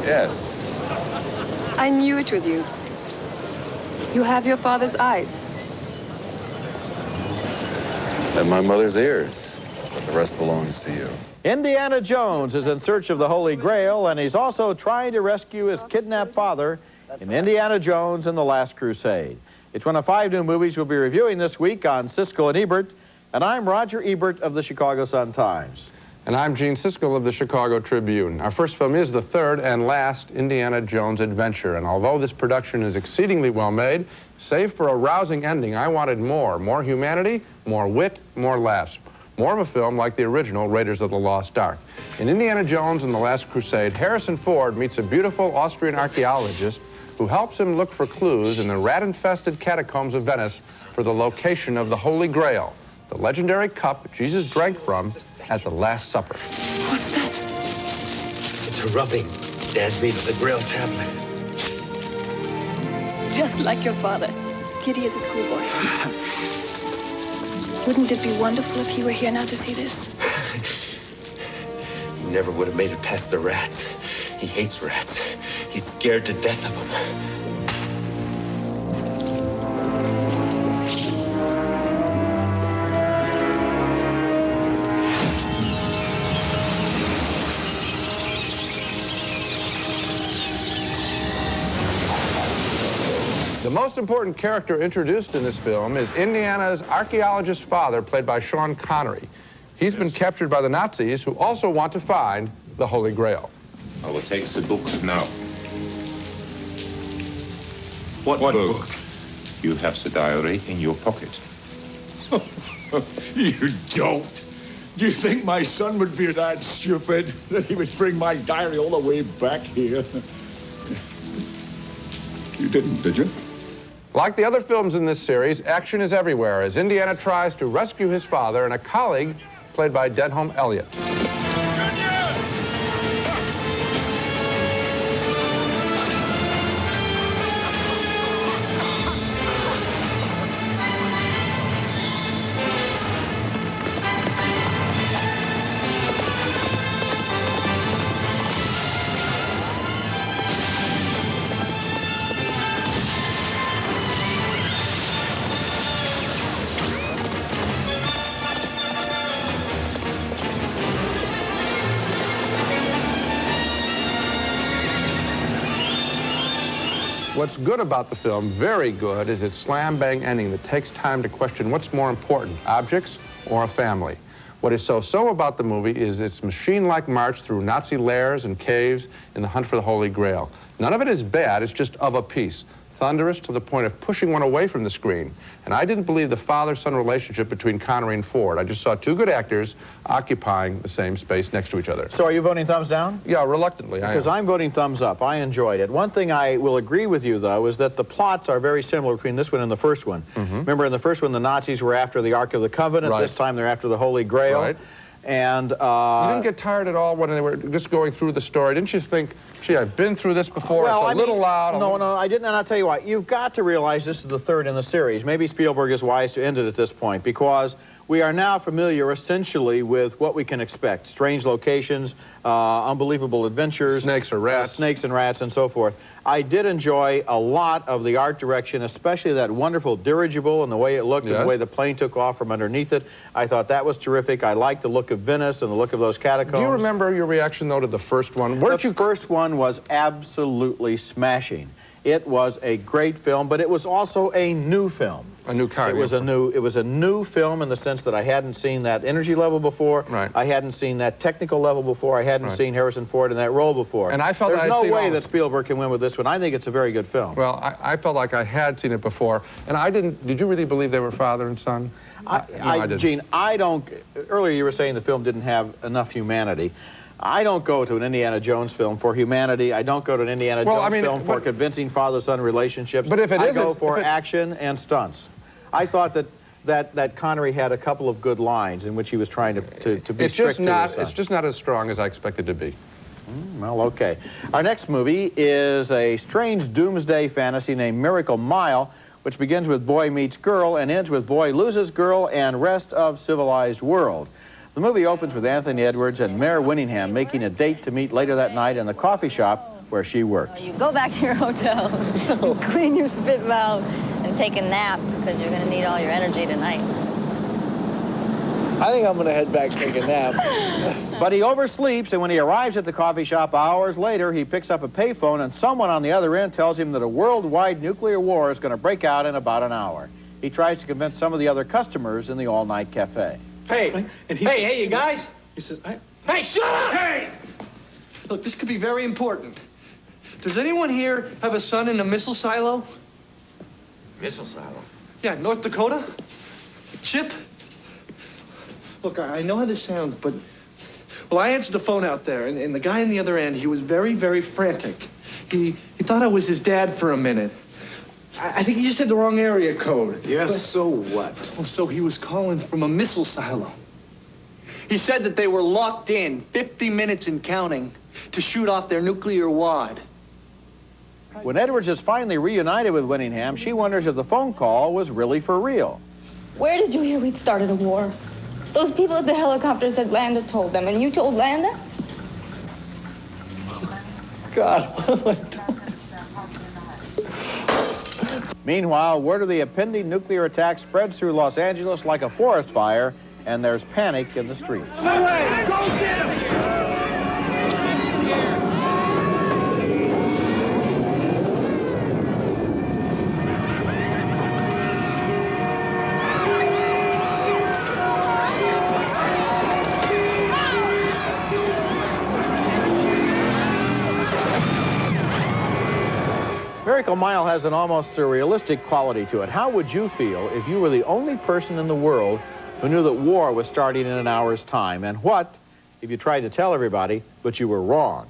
Yes. I knew it was you. You have your father's eyes. And my mother's ears. But the rest belongs to you. Indiana Jones is in search of the Holy Grail, and he's also trying to rescue his kidnapped father in Indiana Jones and the Last Crusade. It's one of 5 new movies we'll be reviewing this week on Siskel and Ebert, and I'm Roger Ebert of the Chicago Sun-Times. And I'm Gene Siskel of the Chicago Tribune. Our first film is the 3rd and last Indiana Jones adventure, and although this production is exceedingly well made, save for a rousing ending, I wanted more humanity, more wit, more laughs. More of a film like the original Raiders of the Lost Ark. In Indiana Jones and the Last Crusade, Harrison Ford meets a beautiful Austrian archaeologist who helps him look for clues in the rat-infested catacombs of Venice for the location of the Holy Grail, the legendary cup Jesus drank from at the Last Supper. What's that? It's a rubbing Dad made of the Grail tablet. Just like your father. Giddy as a schoolboy. Wouldn't it be wonderful if he were here now to see this? He never would have made it past the rats. He hates rats. He's scared to death of them. The most important character introduced in this film is Indiana's archaeologist father, played by Sean Connery. He's been captured by the Nazis, who also want to find the Holy Grail. I will take the book now. What book? You have the diary in your pocket. You don't. Do you think my son would be that stupid that he would bring my diary all the way back here? You didn't, did you? Like the other films in this series, action is everywhere as Indiana tries to rescue his father and a colleague played by Denholm Elliott. What's good about the film, very good, is its slam-bang ending that takes time to question what's more important, objects or a family. What is so about the movie is its machine-like march through Nazi lairs and caves in the hunt for the Holy Grail. None of it is bad, it's just of a piece. Thunderous to the point of pushing one away from the screen. And I didn't believe the father-son relationship between Connery and Ford. I just saw 2 good actors occupying the same space next to each other. So are you voting thumbs down? Yeah, reluctantly. Because I'm voting thumbs up. I enjoyed it. One thing I will agree with you, though, is that the plots are very similar between this one and the first one. Remember, in the first one, the Nazis were after the Ark of the Covenant. Right. This time, they're after the Holy Grail. Right. And you didn't get tired at all when they were just going through the story? Didn't you think, gee, I've been through this before, well, it's a little loud? No, I didn't, and I'll tell you what, you've got to realize this is the 3rd in the series. Maybe Spielberg is wise to end it at this point, because we are now familiar, essentially, with what we can expect. Strange locations, unbelievable adventures. Snakes or rats. Snakes and rats and so forth. I did enjoy a lot of the art direction, especially that wonderful dirigible and the way it looked and the way the plane took off from underneath it. I thought that was terrific. I liked the look of Venice and the look of those catacombs. Do you remember your reaction, though, to the first one? The first one was absolutely smashing. It was a great film, but it was also a new film. A new kind. It was a new film in the sense that I hadn't seen that energy level before. Right. I hadn't seen that technical level before. I hadn't seen Harrison Ford in that role before. And I felt there's I had no seen way all that Spielberg can win with this one. I think it's a very good film. Well, I felt like I had seen it before, and I didn't. Did you really believe they were father and son? No, I didn't. Gene, I don't. Earlier you were saying the film didn't have enough humanity. I don't go to an Indiana Jones film for humanity. I don't go to an Indiana Jones film for convincing father-son relationships. But if it I go for action and stunts. I thought that Connery had a couple of good lines in which he was trying to be it's strict just not. to his son. It's just not as strong as I expected to be. Well, okay. Our next movie is a strange doomsday fantasy named Miracle Mile, which begins with boy meets girl and ends with boy loses girl and rest of civilized world. The movie opens with Anthony Edwards and Mare Winningham making a date to meet later that night in the coffee shop where she works. You go back to your hotel, you clean your spit valve, and take a nap because you're going to need all your energy tonight. I think I'm going to head back and take a nap. But he oversleeps, and when he arrives at the coffee shop hours later, he picks up a payphone, and someone on the other end tells him that a worldwide nuclear war is going to break out in about an hour. He tries to convince some of the other customers in the all-night cafe. Hey, hey, you guys. He says, hey, shut up! Hey! Look, this could be very important. Does anyone here have a son in a missile silo? Missile silo? Yeah, North Dakota? Chip? Look, I know how this sounds, but... Well, I answered the phone out there, and the guy on the other end, he was very, very frantic. He thought I was his dad for a minute. I think he just had the wrong area code. Yes, but, so what? Oh, so he was calling from a missile silo. He said that they were locked in 50 minutes and counting to shoot off their nuclear wad. When Edwards is finally reunited with Winningham, she wonders if the phone call was really for real. Where did you hear we'd started a war? Those people at the helicopter said Landa told them, and you told Landa? God, what have I done? Meanwhile, word of the impending nuclear attack spreads through Los Angeles like a forest fire, and there's panic in the streets. No way! Go get him! Miracle Mile has an almost surrealistic quality to it. How would you feel if you were the only person in the world who knew that war was starting in an hour's time? And what if you tried to tell everybody, but you were wrong?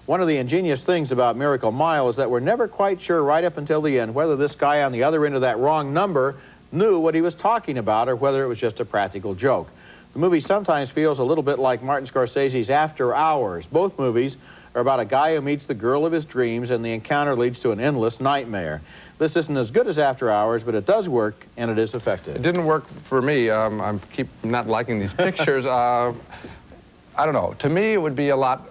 One of the ingenious things about Miracle Mile is that we're never quite sure right up until the end whether this guy on the other end of that wrong number knew what he was talking about or whether it was just a practical joke. The movie sometimes feels a little bit like Martin Scorsese's After Hours. Both movies are about a guy who meets the girl of his dreams, and the encounter leads to an endless nightmare. This isn't as good as After Hours, but it does work, and it is effective. It didn't work for me. I keep not liking these pictures. I don't know. To me, it would be a lot...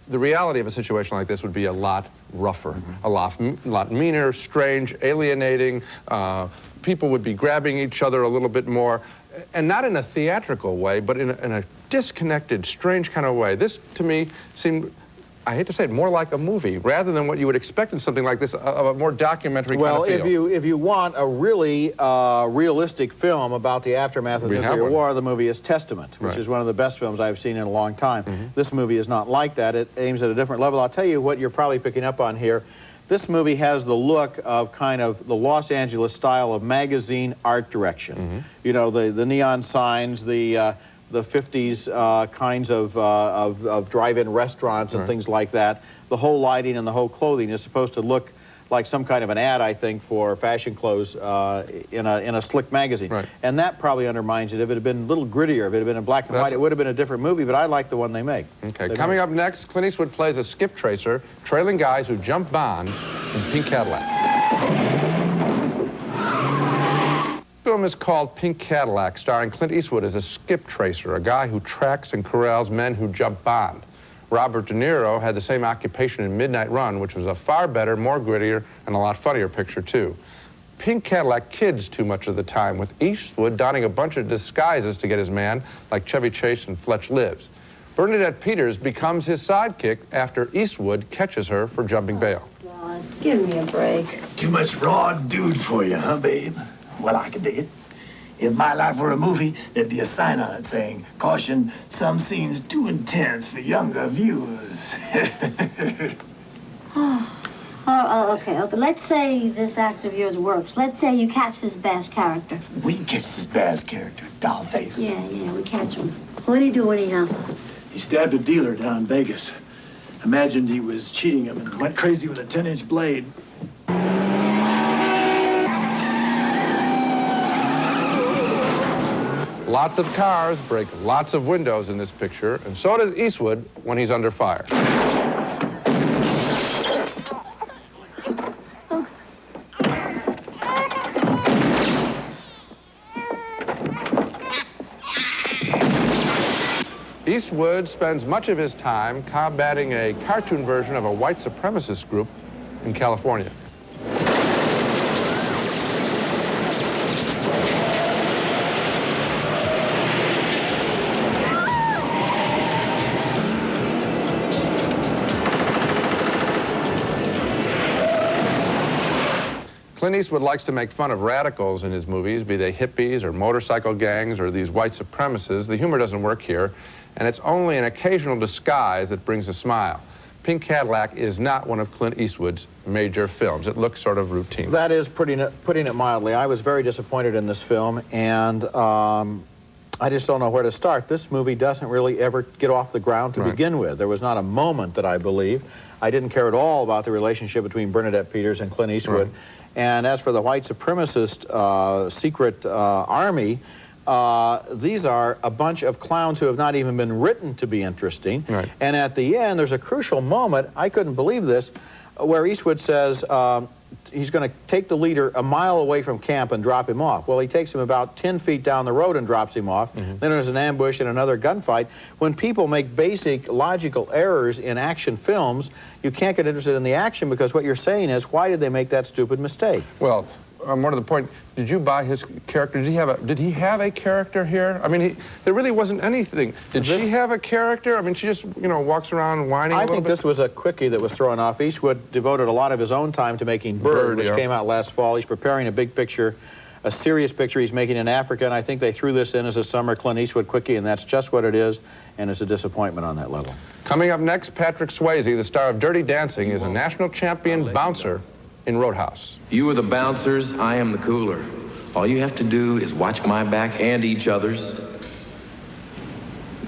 The reality of a situation like this would be a lot rougher, a lot meaner, strange, alienating. People would be grabbing each other a little bit more, and not in a theatrical way, but in a disconnected, strange kind of way. This, to me, seemed... I hate to say it, more like a movie, rather than what you would expect in something like this, of a more documentary kind of feel. Well, if you want a really realistic film about the aftermath of the nuclear war, the movie is Testament, which is one of the best films I've seen in a long time. This movie is not like that. It aims at a different level. I'll tell you what you're probably picking up on here. This movie has the look of kind of the Los Angeles style of magazine art direction. You know, the neon signs, the 50s kinds of drive-in restaurants and things like that. The whole lighting and the whole clothing is supposed to look like some kind of an ad, I think, for fashion clothes in a slick magazine. And that probably undermines it. If it had been a little grittier, if it had been in black and white, it would have been a different movie, but I like the one they make. Okay, coming up next, Clint Eastwood plays a skip tracer, trailing guys who jump Bond in Pink Cadillac. The film is called Pink Cadillac, starring Clint Eastwood as a skip tracer, a guy who tracks and corrals men who jump Bond. Robert De Niro had the same occupation in Midnight Run, which was a far better, more grittier, and a lot funnier picture, too. Pink Cadillac kids too much of the time, with Eastwood donning a bunch of disguises to get his man, like Chevy Chase and Fletch Lives. Bernadette Peters becomes his sidekick after Eastwood catches her for jumping bail. Give me a break. Too much raw dude for you, huh, babe? Well, I can dig it. If my life were a movie, there'd be a sign on it saying, "Caution, some scenes too intense for younger viewers." Okay. Let's say this act of yours works. Let's say you catch this Bass character. We catch this Bass character, Dollface. Yeah, we catch him. What do you do anyhow? He stabbed a dealer down in Vegas. Imagined he was cheating him and went crazy with a 10-inch blade. Lots of cars break lots of windows in this picture, and so does Eastwood when he's under fire. Eastwood spends much of his time combating a cartoon version of a white supremacist group in California. Clint Eastwood likes to make fun of radicals in his movies, be they hippies or motorcycle gangs or these white supremacists. The humor doesn't work here, and it's only an occasional disguise that brings a smile. Pink Cadillac is not one of Clint Eastwood's major films. It looks sort of routine. That is putting it mildly. I was very disappointed in this film, and I just don't know where to start. This movie doesn't really ever get off the ground to begin with. There was not a moment that I believe. I didn't care at all about the relationship between Bernadette Peters and Clint Eastwood. Right. And as for the white supremacist secret army, these are a bunch of clowns who have not even been written to be interesting. Right. And at the end, there's a crucial moment, I couldn't believe this, where Eastwood says he's going to take the leader a mile away from camp and drop him off. Well, he takes him about 10 feet down the road and drops him off. Then there's an ambush and another gunfight. When people make basic logical errors in action films, you can't get interested in the action because what you're saying is, why did they make that stupid mistake? Well, more to the point, did you buy his character? Did he have a character here? I mean, there really wasn't anything. Did she have a character? I mean, she just, you know, walks around whining a little bit. I think this was a quickie that was thrown off. Eastwood devoted a lot of his own time to making Bird, which came out last fall. He's preparing a big picture, a serious picture he's making in Africa, and I think they threw this in as a summer Clint Eastwood quickie, and that's just what it is, and it's a disappointment on that level. Coming up next, Patrick Swayze, the star of Dirty Dancing, is a national champion bouncer in Roadhouse. You are the bouncers, I am the cooler. All you have to do is watch my back and each other's.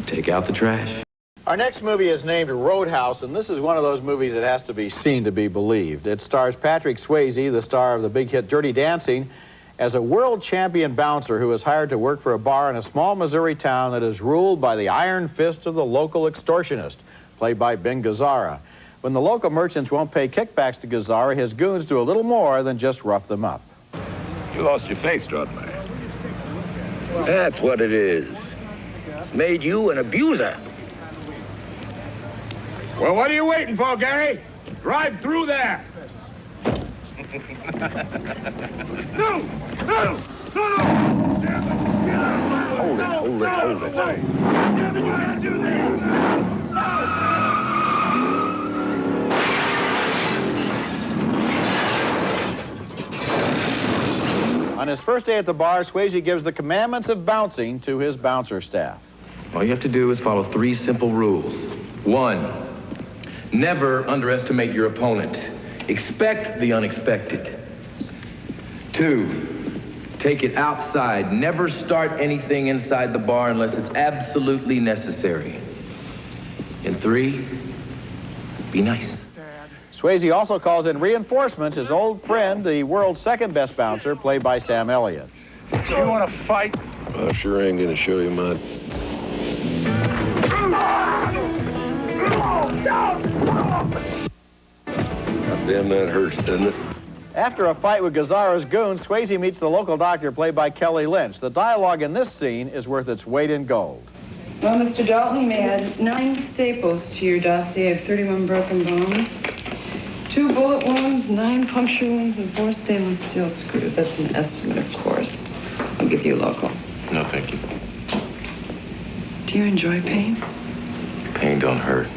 Take out the trash. Our next movie is named Roadhouse, and this is one of those movies that has to be seen to be believed. It stars Patrick Swayze, the star of the big hit Dirty Dancing, as a world champion bouncer who is hired to work for a bar in a small Missouri town that is ruled by the iron fist of the local extortionist, played by Ben Gazzara. When the local merchants won't pay kickbacks to Gazzara, his goons do a little more than just rough them up. You lost your face, Rodman. That's what it is. It's made you an abuser. Well, what are you waiting for, Gary? Drive through there. No! No! No! Hold it. Damn it, you can't do that! On his first day at the bar, Swayze gives the commandments of bouncing to his bouncer staff. All you have to do is follow 3 simple rules. 1, never underestimate your opponent. Expect the unexpected. 2, take it outside. Never start anything inside the bar unless it's absolutely necessary. And 3, be nice. Swayze also calls in reinforcements, his old friend, the world's second best bouncer, played by Sam Elliott. You want to fight? I sure ain't gonna show you mine. Goddamn, that hurts, doesn't it? After a fight with Gazzara's goons, Swayze meets the local doctor, played by Kelly Lynch. The dialogue in this scene is worth its weight in gold. Well, Mr. Dalton, you may add 9 staples to your dossier of 31 broken bones, 2 bullet wounds, 9 puncture wounds, and 4 stainless steel screws. That's an estimate, of course. I'll give you a local. No, thank you. Do you enjoy pain? Pain don't hurt.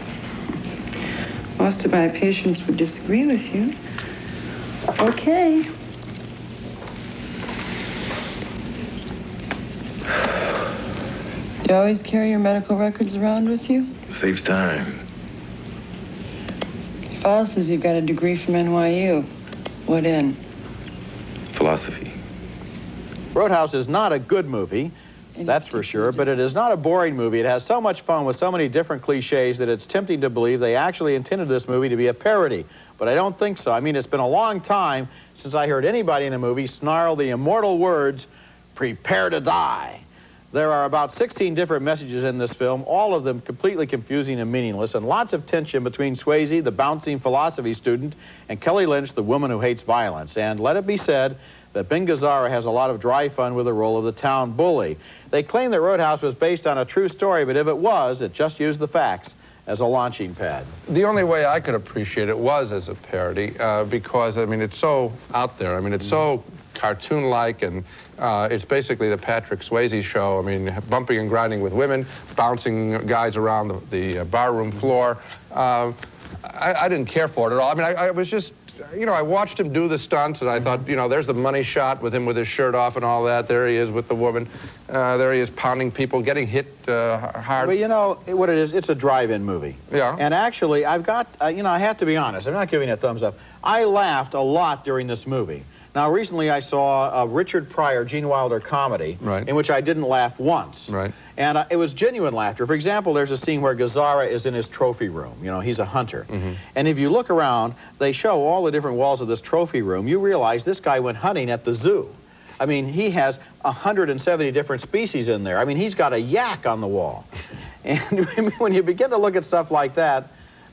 Most of my patients would disagree with you. Okay. You always carry your medical records around with you? Saves time. Your file says you've got a degree from NYU. What in? Philosophy. Roadhouse is not a good movie, that's for sure, but it is not a boring movie. It has so much fun with so many different cliches that it's tempting to believe they actually intended this movie to be a parody. But I don't think so. I mean, it's been a long time since I heard anybody in a movie snarl the immortal words, "Prepare to die." There are about 16 different messages in this film, all of them completely confusing and meaningless, and lots of tension between Swayze, the bouncing philosophy student, and Kelly Lynch, the woman who hates violence. And let it be said that Ben Gazzara has a lot of dry fun with the role of the town bully. They claim that Roadhouse was based on a true story, but if it was, it just used the facts as a launching pad. The only way I could appreciate it was as a parody, because, I mean, it's so out there. I mean, it's so cartoon-like, and it's basically the Patrick Swayze show. I mean, bumping and grinding with women, bouncing guys around the barroom floor. I didn't care for it at all. I mean, I was just, you know, I watched him do the stunts, and I thought, you know, there's the money shot with him with his shirt off and all that. There he is with the woman. There he is pounding people, getting hit hard. But you know what it is? It's a drive-in movie. Yeah. And actually, I've got, you know, I have to be honest. I'm not giving it a thumbs up. I laughed a lot during this movie. Now, recently I saw a Richard Pryor, Gene Wilder comedy, in which I didn't laugh once. Right. And it was genuine laughter. For example, there's a scene where Gazzara is in his trophy room. You know, he's a hunter. And if you look around, they show all the different walls of this trophy room. You realize this guy went hunting at the zoo. I mean, he has 170 different species in there. I mean, he's got a yak on the wall. And when you begin to look at stuff like that,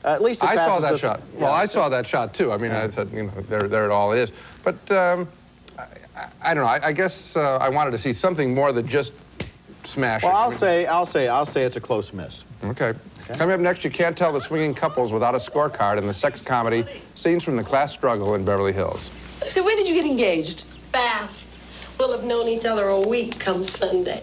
at least it I saw passes that the- shot. Yeah. Well, I saw that shot too. I mean, I said, you know, there it all is. But I don't know. I guess I wanted to see something more than just smashing. Well, I'll say it's a close miss. Okay. Coming up next, you can't tell the swinging couples without a scorecard in the sex comedy Scenes from the Class Struggle in Beverly Hills. So when did you get engaged? Fast. We'll have known each other a week come Sunday.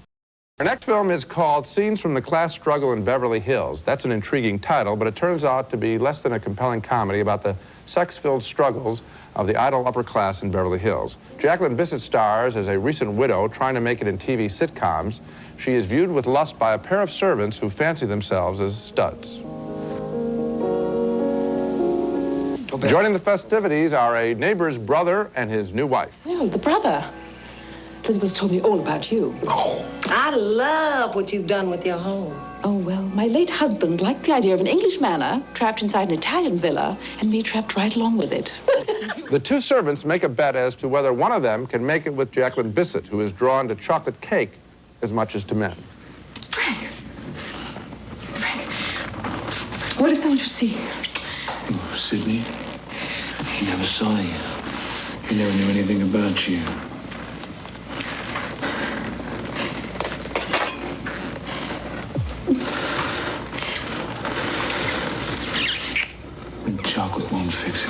Our next film is called Scenes from the Class Struggle in Beverly Hills. That's an intriguing title, but it turns out to be less than a compelling comedy about the sex-filled struggles of the idle upper class in Beverly Hills. Jacqueline Bisset stars as a recent widow trying to make it in TV sitcoms. She is viewed with lust by a pair of servants who fancy themselves as studs. Joining the festivities are a neighbor's brother and his new wife. Well, the brother. Elizabeth told me all about you. Oh. I love what you've done with your home. Oh, well, my late husband liked the idea of an English manor trapped inside an Italian villa, and me trapped right along with it. The two servants make a bet as to whether one of them can make it with Jacqueline Bisset, who is drawn to chocolate cake as much as to men. Frank, what if someone should see? Oh, Sidney, he never saw you. He never knew anything about you. And chocolate won't fix it.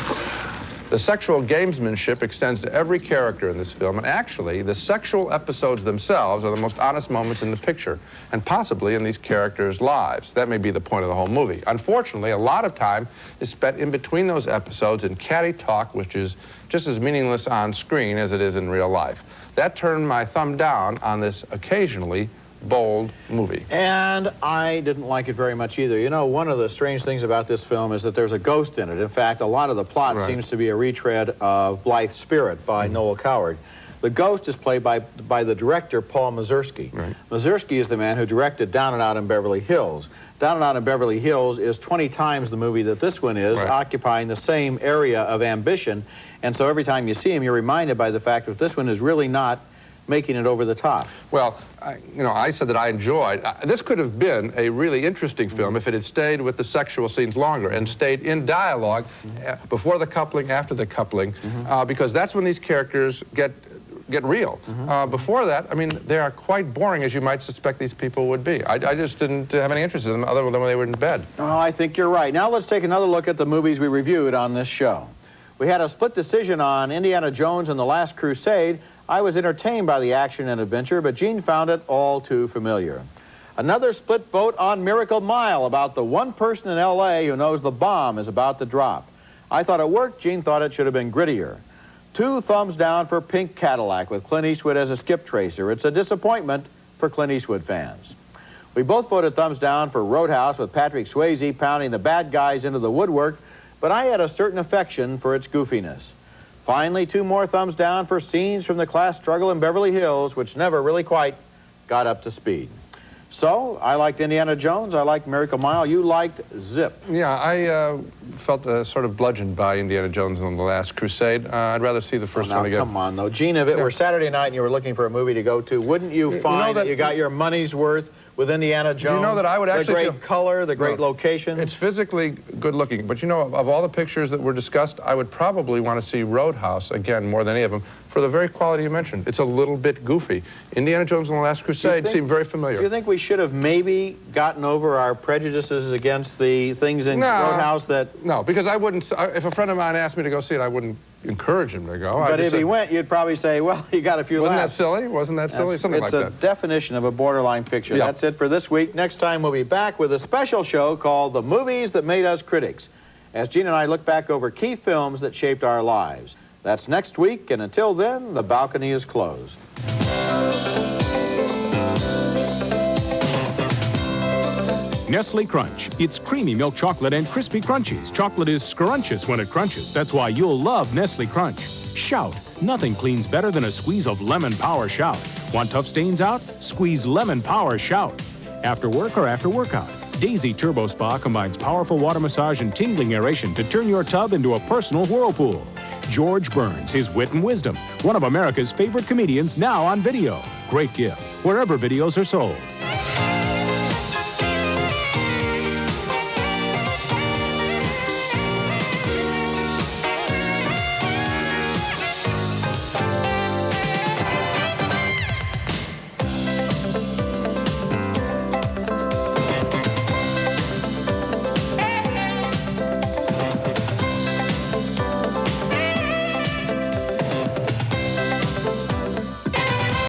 The sexual gamesmanship extends to every character in this film, and actually, the sexual episodes themselves are the most honest moments in the picture, and possibly in these characters' lives. That may be the point of the whole movie. Unfortunately, a lot of time is spent in between those episodes in catty talk, which is just as meaningless on screen as it is in real life. That turned my thumb down on this occasionally bold movie. And I didn't like it very much either. You know, one of the strange things about this film is that there's a ghost in it. In fact, a lot of the plot seems to be a retread of Blythe's Spirit by Noel Coward. The ghost is played by the director, Paul Mazursky. Mazursky is the man who directed Down and Out in Beverly Hills. Down and Out in Beverly Hills is 20 times the movie that this one is, occupying the same area of ambition. And so every time you see him, you're reminded by the fact that this one is really not making it over the top. Well, you know, I said that I enjoyed. This could have been a really interesting film if it had stayed with the sexual scenes longer and stayed in dialogue before the coupling, after the coupling, because that's when these characters get real. Before that, I mean, they are quite boring, as you might suspect these people would be. I just didn't have any interest in them other than when they were in bed. Oh, I think you're right. Now let's take another look at the movies we reviewed on this show. We had a split decision on Indiana Jones and the Last Crusade. I was entertained by the action and adventure, but Gene found it all too familiar. Another split vote on Miracle Mile, about the one person in L.A. who knows the bomb is about to drop. I thought it worked. Gene thought it should have been grittier. 2 thumbs down for Pink Cadillac with Clint Eastwood as a skip tracer. It's a disappointment for Clint Eastwood fans. We both voted thumbs down for Roadhouse with Patrick Swayze pounding the bad guys into the woodwork, but I had a certain affection for its goofiness. Finally, 2 more thumbs down for Scenes from the Class Struggle in Beverly Hills, which never really quite got up to speed. So, I liked Indiana Jones, I liked Miracle Mile, you liked Zip. Yeah, I felt sort of bludgeoned by Indiana Jones in The Last Crusade. I'd rather see the first one again. Come on, though. Gene, if it were Saturday night and you were looking for a movie to go to, wouldn't you find that you got your money's worth with Indiana Jones? You know that I would actually the great color, the great location. It's physically good looking, but you know, of all the pictures that were discussed, I would probably want to see Roadhouse again more than any of them for the very quality you mentioned. It's a little bit goofy. Indiana Jones and the Last Crusade seemed very familiar. Do you think we should have maybe gotten over our prejudices against the things in Roadhouse that... No, because I wouldn't, if a friend of mine asked me to go see it, I wouldn't encourage him to go. But if he went, you'd probably say, well, you got a few laughs. Wasn't that silly? Wasn't that silly? Something like that. It's a definition of a borderline picture. Yeah. That's it for this week. Next time, we'll be back with a special show called The Movies That Made Us Critics, as Gene and I look back over key films that shaped our lives. That's next week, and until then, the balcony is closed. Nestle Crunch. It's creamy milk chocolate and crispy crunchies. Chocolate is scrunchious when it crunches. That's why you'll love Nestle Crunch. Shout. Nothing cleans better than a squeeze of lemon power Shout. Want tough stains out? Squeeze lemon power Shout. After work or after workout, Daisy Turbo Spa combines powerful water massage and tingling aeration to turn your tub into a personal whirlpool. George Burns, his wit and wisdom. One of America's favorite comedians now on video. Great gift, wherever videos are sold.